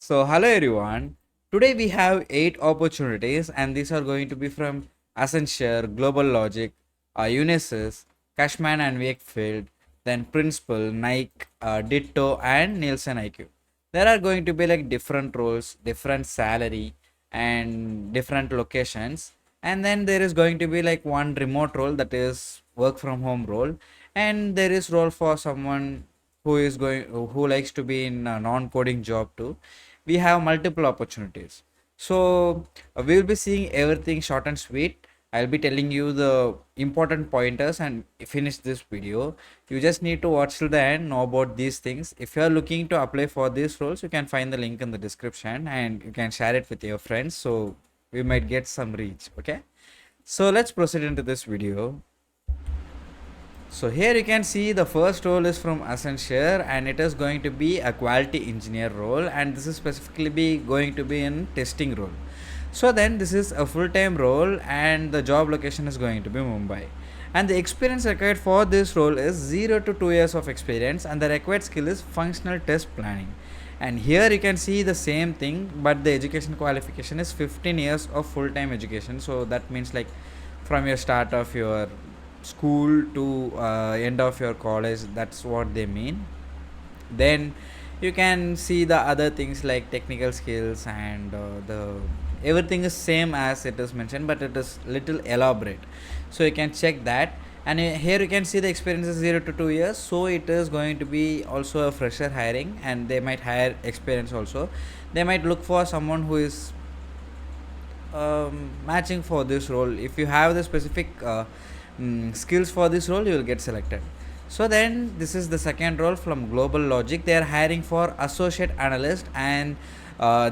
So, hello everyone. Today we have 8 opportunities, and these are going to be from Accenture, Global Logic, UNISYS, Cushman and Wakefield, then Principal, Nike, Ditto, and Nielsen IQ. There are going to be like different roles, different salary, and different locations. And then there is going to be like one remote role, that is work from home role, and there is role for someone who likes to be in a non-coding job too. We have multiple opportunities. So we will be seeing everything short and sweet. I'll be telling you the important pointers and finish this video. You just need to watch till the end, know about these things. If you are looking to apply for these roles, you can find the link in the description and you can share it with your friends, so we might get some reach. Okay, so let's proceed into this video. So here you can see the first role is from Accenture, and it is going to be a quality engineer role, and this is specifically going to be in testing role. So then this is a full-time role, and the job location is going to be Mumbai. And the experience required for this role is 0 to 2 years of experience, and the required skill is functional test planning. And here you can see the same thing, but the education qualification is 15 years of full-time education. So that means like from your start of your school to end of your college, that's what they mean. Then you can see the other things like technical skills, and the everything is same as it is mentioned, but it is little elaborate, so you can check that. And here you can see the experience is 0 to 2 years, so it is going to be also a fresher hiring, and they might hire experience also. They might look for someone who is matching for this role. If you have the specific skills for this role, you will get selected. So then this is the second role from Global Logic. They are hiring for associate analyst, and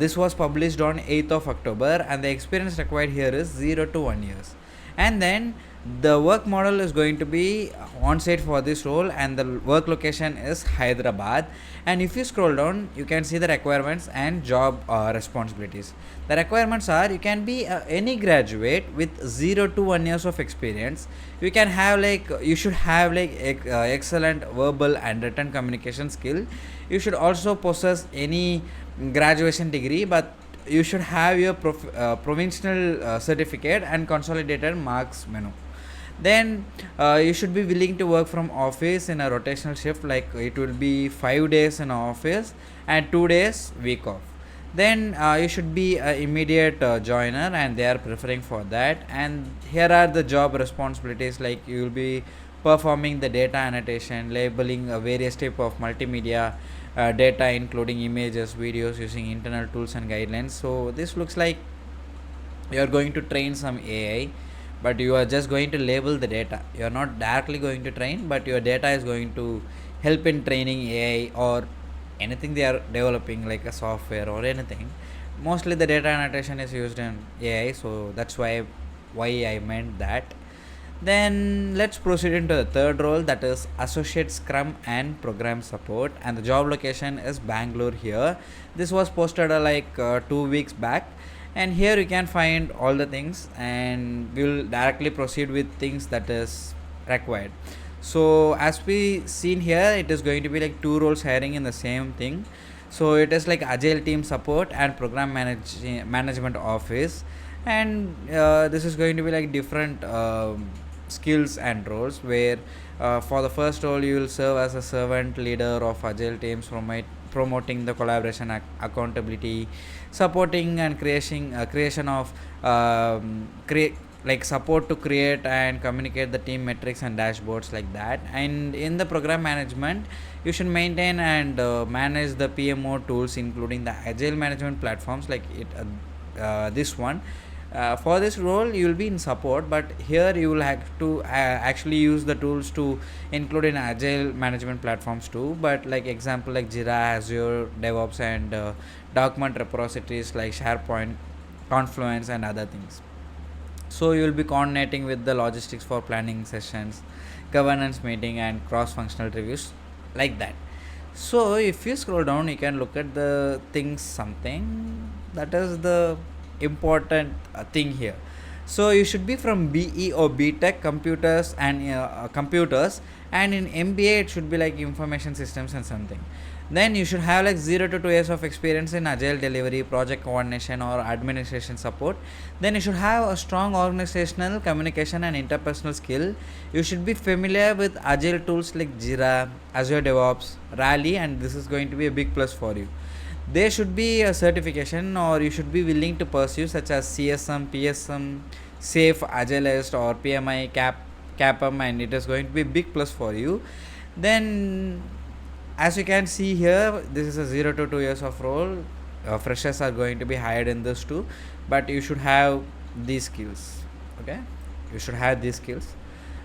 this was published on 8th of October, and the experience required here is 0 to 1 years. And then the work model is going to be on site for this role, and the work location is Hyderabad. And if you scroll down, you can see the requirements and job responsibilities. The requirements are: you can be any graduate with 0 to 1 years of experience. You can have like you should have like excellent verbal and written communication skill. You should also possess any graduation degree, but you should have your provincial certificate and consolidated marks menu. Then you should be willing to work from office in a rotational shift, like it will be 5 days in office and 2 days week off. Then you should be an immediate joiner, and they are preferring for that. And here are the job responsibilities, like you will be performing the data annotation, labeling various type of multimedia data including images, videos, using internal tools and guidelines. So this looks like you are going to train some AI, but you are just going to label the data. You are not directly going to train, but your data is going to help in training AI or anything they are developing, like a software or anything. Mostly the data annotation is used in AI, so that's why I meant that. Then let's proceed into the third role, that is associate scrum and program support, and the job location is Bangalore here. This was posted 2 weeks back, and here you can find all the things, and we'll directly proceed with things that is required. So as we seen here, it is going to be like two roles hiring in the same thing. So it is like agile team support and program management office, and this is going to be like different skills and roles, where for the first role you will serve as a servant leader of agile teams, promoting the collaboration, accountability, supporting and creation of like support to create and communicate the team metrics and dashboards, like that. And in the program management, you should maintain and manage the PMO tools, including the agile management platforms, like this one. For this role you will be in support, but here you will have to actually use the tools to include in agile management platforms too, but like example like Jira, Azure DevOps, and document repositories like SharePoint, Confluence, and other things. So you will be coordinating with the logistics for planning sessions, governance meeting, and cross functional reviews, like that. So if you scroll down, you can look at the things, something that is the important thing here. So you should be from BE or BTech computers, and in MBA it should be like information systems and something. Then you should have like 0 to 2 years of experience in agile delivery, project coordination, or administration support. Then you should have a strong organizational communication and interpersonal skill. You should be familiar with agile tools like Jira, Azure DevOps, Rally, and this is going to be a big plus for you. There should be a certification, or you should be willing to pursue, such as CSM, PSM, Safe, Agilist, or PMI, CAPM, and it is going to be a big plus for you. Then, as you can see here, this is a 0 to 2 years of role. Freshers are going to be hired in this too, but you should have these skills. Okay, you should have these skills.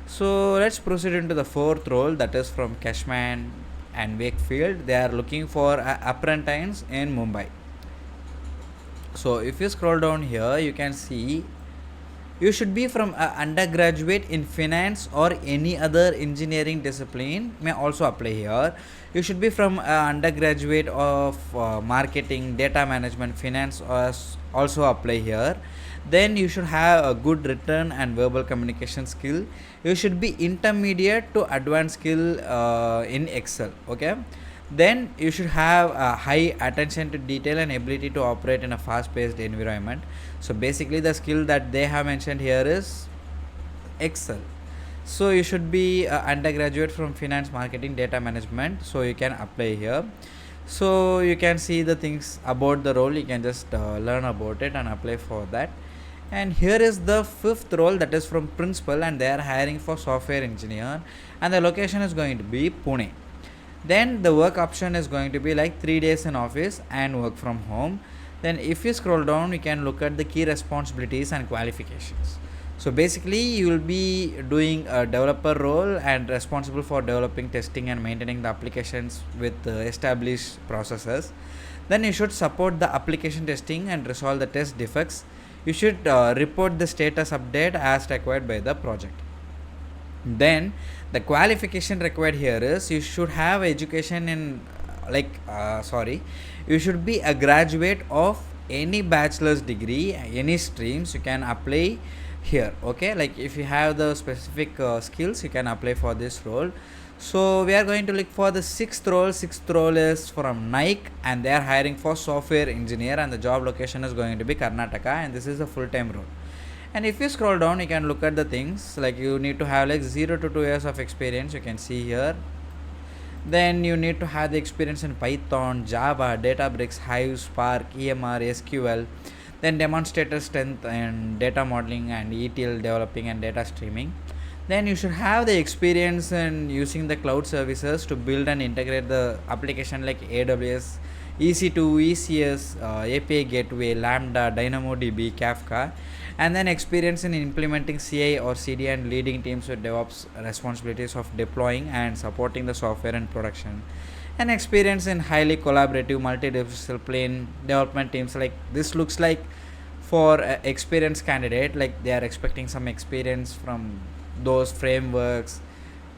So let's proceed into the fourth role, that is from Cushman and Wakefield. They are looking for a apprentice in Mumbai. So if you scroll down here, you can see you should be from a undergraduate in finance or any other engineering discipline may also apply here. You should be from a undergraduate of marketing, data management, finance also apply here. Then you should have a good written and verbal communication skill. You should be intermediate to advanced skill in Excel. Okay, then you should have a high attention to detail and ability to operate in a fast paced environment. So basically the skill that they have mentioned here is Excel. So you should be a undergraduate from finance, marketing, data management, so you can apply here. So you can see the things about the role, you can just learn about it and apply for that. And here is the fifth role, that is from principal, and they are hiring for software engineer, and the location is going to be Pune. Then the work option is going to be like 3 days in office and work from home. Then if you scroll down, you can look at the key responsibilities and qualifications. So basically you will be doing a developer role and responsible for developing, testing, and maintaining the applications with established processes. Then you should support the application testing and resolve the test defects. You should report the status update as required by the project. Then the qualification required here is you should have education in you should be a graduate of any bachelor's degree, any streams you can apply here. Okay, like if you have the specific skills, you can apply for this role. So we are going to look for the sixth role. Sixth role is from Nike, and they are hiring for software engineer, and the job location is going to be Karnataka, and this is a full-time role. And if you scroll down, you can look at the things like you need to have like 0 to 2 years of experience, you can see here. Then you need to have the experience in Python, Java, Databricks, Hive, Spark, EMR, SQL. Then demonstrated strength in data modeling and ETL developing and data streaming. Then you should have the experience in using the cloud services to build and integrate the application like AWS, EC2, ECS, API Gateway, Lambda, DynamoDB, Kafka, and then experience in implementing CI or CD and leading teams with DevOps responsibilities of deploying and supporting the software in production, and experience in highly collaborative multidiscipline development teams. Like this looks like for experienced candidate, like they are expecting some experience from those frameworks,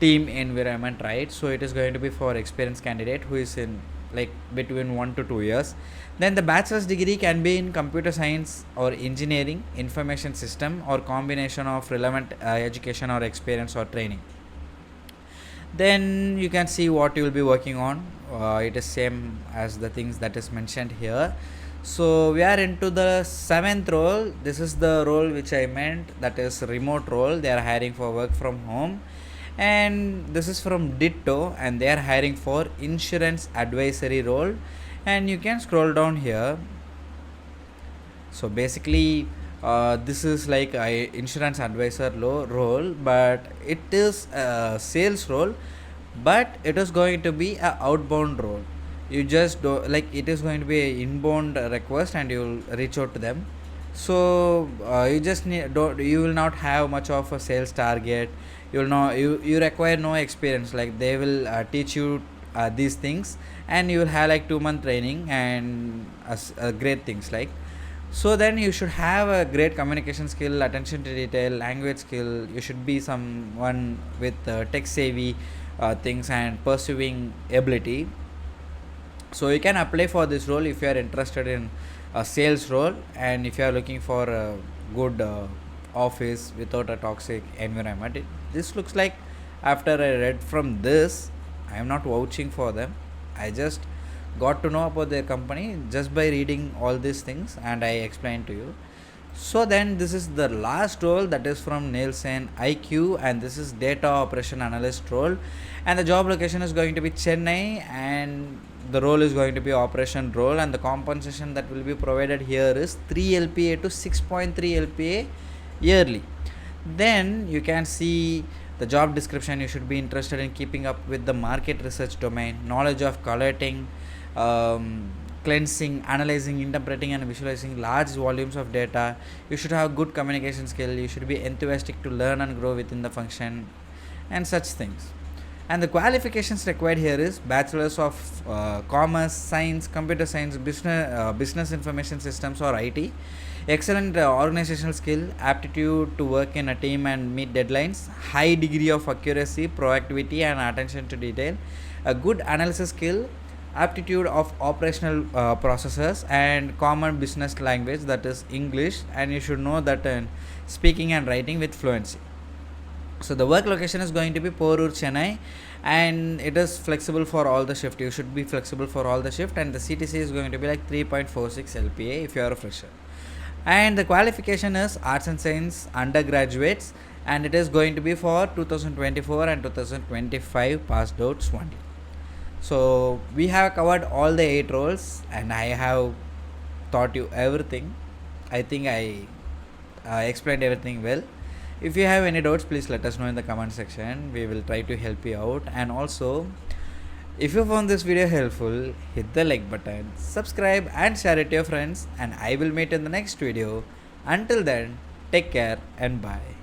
team environment, right? So it is going to be for experienced candidate who is in like between 1 to 2 years. Then the bachelor's degree can be in computer science or engineering, information system, or combination of relevant education or experience or training. Then you can see what you will be working on. It is same as the things that is mentioned here. So we are into the seventh role. This is the role which I meant, that is remote role. They are hiring for work from home, and this is from Ditto, and they are hiring for insurance advisory role. And you can scroll down here. So basically this is like a insurance advisor role, but it is a sales role, but it is going to be a outbound role. You just do, like it is going to be a inbound request, and you will reach out to them. So you just need, you will not have much of a sales target. You will know, you require no experience, like they will teach you these things, and you will have like 2 month training and great things like. So then you should have a great communication skill, attention to detail, language skill. You should be someone with tech savvy things and pursuing ability. So you can apply for this role if you are interested in a sales role, and if you are looking for a good office without a toxic environment. This looks like, after I read from this, I am not vouching for them, I just got to know about their company just by reading all these things, and I explained to you. So then this is the last role, that is from Nielsen IQ, and this is data operation analyst role, and the job location is going to be Chennai, and the role is going to be operation role, and the compensation that will be provided here is 3 LPA to 6.3 LPA yearly. Then you can see the job description. You should be interested in keeping up with the market research domain, knowledge of collating, cleansing, analyzing, interpreting and visualizing large volumes of data. You should have good communication skill. You should be enthusiastic to learn and grow within the function and such things. And the qualifications required here is bachelor's of commerce, science, computer science, business information systems or IT, excellent organizational skill, aptitude to work in a team and meet deadlines, high degree of accuracy, proactivity and attention to detail, a good analysis skill, aptitude of operational processes and common business language, that is English, and you should know that speaking and writing with fluency. So the work location is going to be Porur, Chennai, and it is flexible for all the shift. You should be flexible for all the shift, and the CTC is going to be like 3.46 LPA if you are a fresher. And the qualification is arts and science undergraduates, and it is going to be for 2024 and 2025 passed outs only. So we have covered all the 8 roles, and I have taught you everything. I think I explained everything well. If you have any doubts, please let us know in the comment section. We will try to help you out. And also, if you found this video helpful, hit the like button, subscribe and share it to your friends, and I will meet in the next video. Until then, take care and bye.